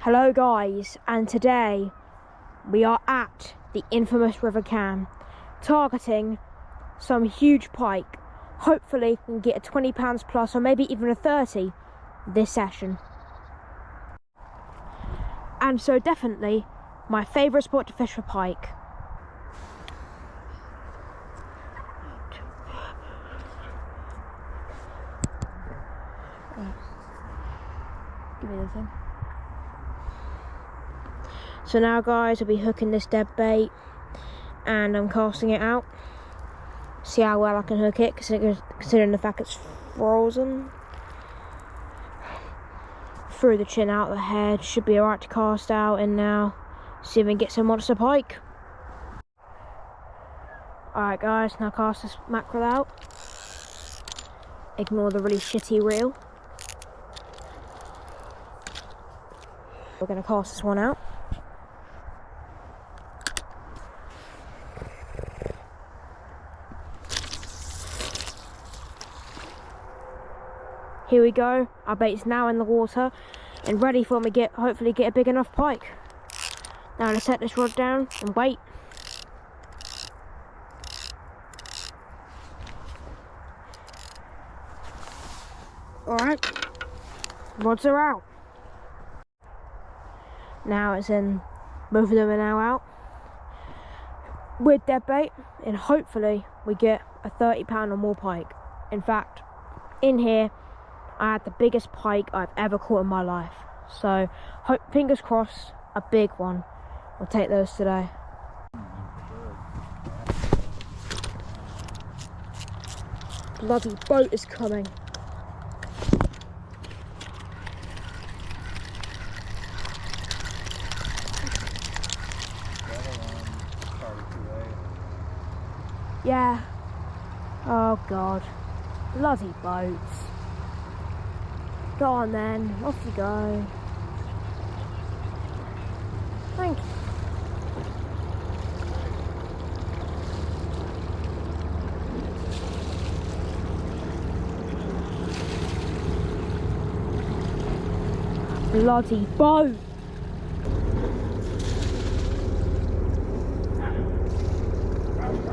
Hello guys, and today we are at the infamous River Cam targeting some huge pike. Hopefully we can get a £20 plus or maybe even a 30 this session. And so definitely my favourite spot to fish for pike. Give me the thing. So now guys, I'll be hooking this dead bait and I'm casting it out. See how well I can hook it, considering the fact it's frozen. Through the chin, out the head, should be alright to cast out, and now see if we can get some monster pike. Alright guys, now cast this mackerel out. Ignore the really shitty reel. We're going to cast this one out. Here we go, our bait's now in the water and ready for me to hopefully get a big enough pike. Now I'm going to set this rod down and wait. Alright, rods are out. Now it's in, both of them are now out. With dead bait, and hopefully we get a £30 or more pike. In fact, in here, I had the biggest pike I've ever caught in my life. So, fingers crossed, a big one. I'll take those today. Bloody boat is coming. Yeah. Oh God. Bloody boats. Go on then, off you go. Thank you. Bloody boat.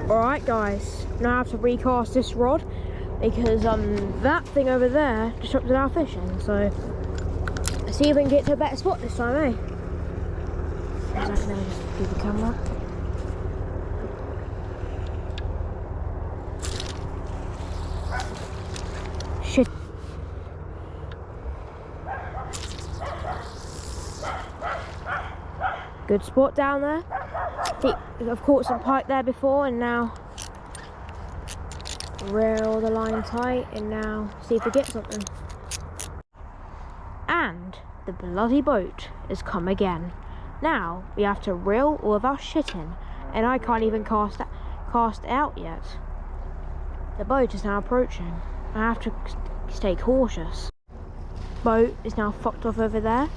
Alright guys, now I have to recast this rod because that thing over there disrupted our fishing, so let's see if we can get to a better spot this time, eh? I can never just do the camera. Shit. Good spot down there. I've caught some pike there before, and now reel the line tight and now see if we get something. And the bloody boat has come again. Now we have to reel all of our shit in, and I can't even cast it out yet. The boat is now approaching. I have to stay cautious. Boat is now fucked off over there.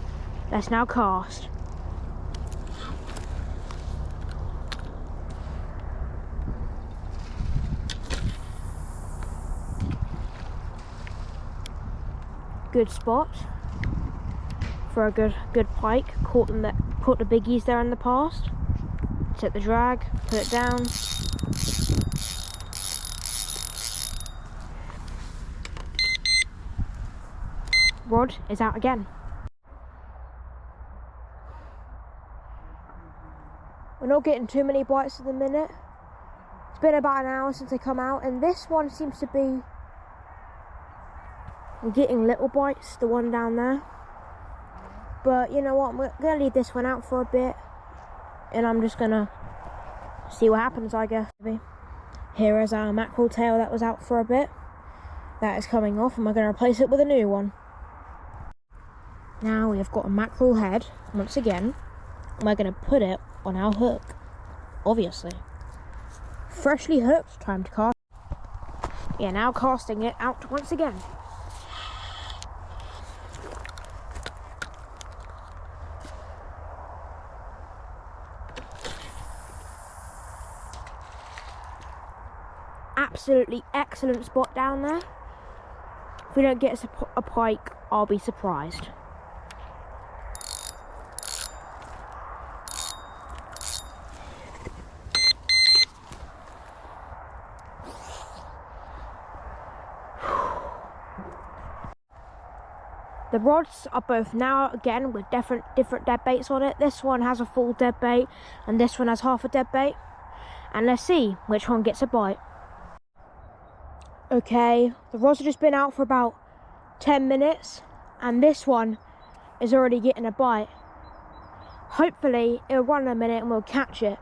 Let's now cast. Good spot for a good pike. Caught the biggies there in the past. Set the drag, put it down. Rod is out again. We're not getting too many bites at the minute. It's been about an hour since they come out, and this one seems to be getting little bites, the one down there. But you know what, I'm gonna leave this one out for a bit and I'm just gonna see what happens, I guess. Here is our mackerel tail that was out for a bit. That is coming off, and we're gonna replace it with a new one. Now we have got a mackerel head once again, and we're gonna put it on our hook, obviously. Freshly hooked, time to cast. Yeah, now casting it out once again. Absolutely excellent spot down there. If we don't get a pike, I'll be surprised. The rods are both now again with different dead baits on it. This one has a full dead bait and this one has half a dead bait. And let's see which one gets a bite. Okay, the rods have just been out for about 10 minutes and this one is already getting a bite. Hopefully it'll run in a minute and we'll catch it.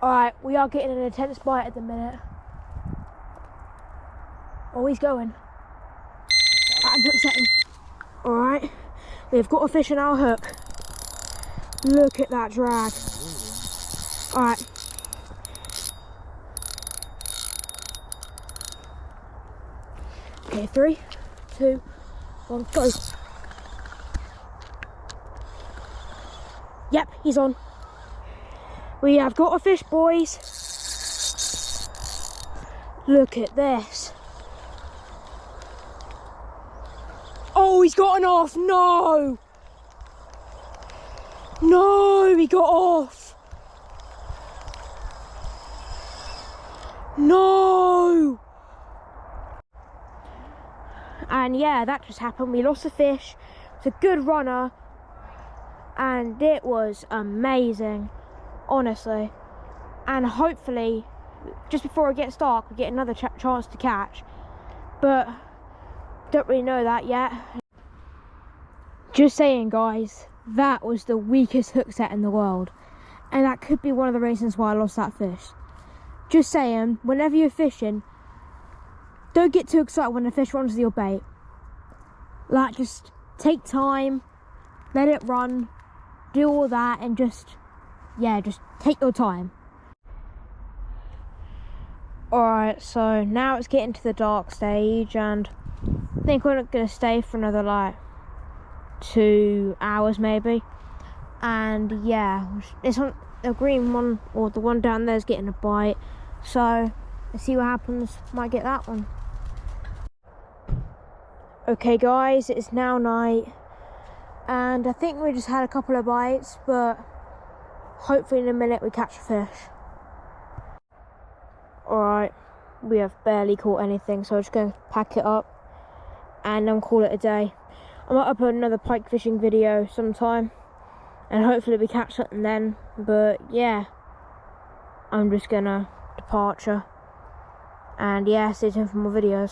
Alright, we are getting an intense bite at the minute. Oh, he's going. I'm hook setting. Alright, we've got a fish on our hook. Look at that drag. Alright. Okay, 3, 2, 1, go. Yep, he's on. We have got a fish, boys. Look at this. Oh, he's gotten off. No. No, he got off. No. And yeah, that just happened. We lost a fish. It's a good runner. And it was amazing, honestly. And hopefully, just before it gets dark, we get another chance to catch. But don't really know that yet. Just saying, guys, that was the weakest hook set in the world. And that could be one of the reasons why I lost that fish. Just saying, whenever you're fishing, don't get too excited when the fish runs to your bait. Like, just take time, let it run, do all that, and just take your time. Alright, so now it's getting to the dark stage, and I think we're not going to stay for another like 2 hours maybe. And yeah, this one, the green one, or the one down there, is getting a bite. So let's see what happens. Might get that one. Okay guys, it is now night, and I think we just had a couple of bites, but hopefully in a minute we catch a fish. Alright, we have barely caught anything, so I'm just going to pack it up and then call it a day. I might upload another pike fishing video sometime, and hopefully we catch something then. But yeah, I'm just gonna departure, and yeah, stay tuned for more videos.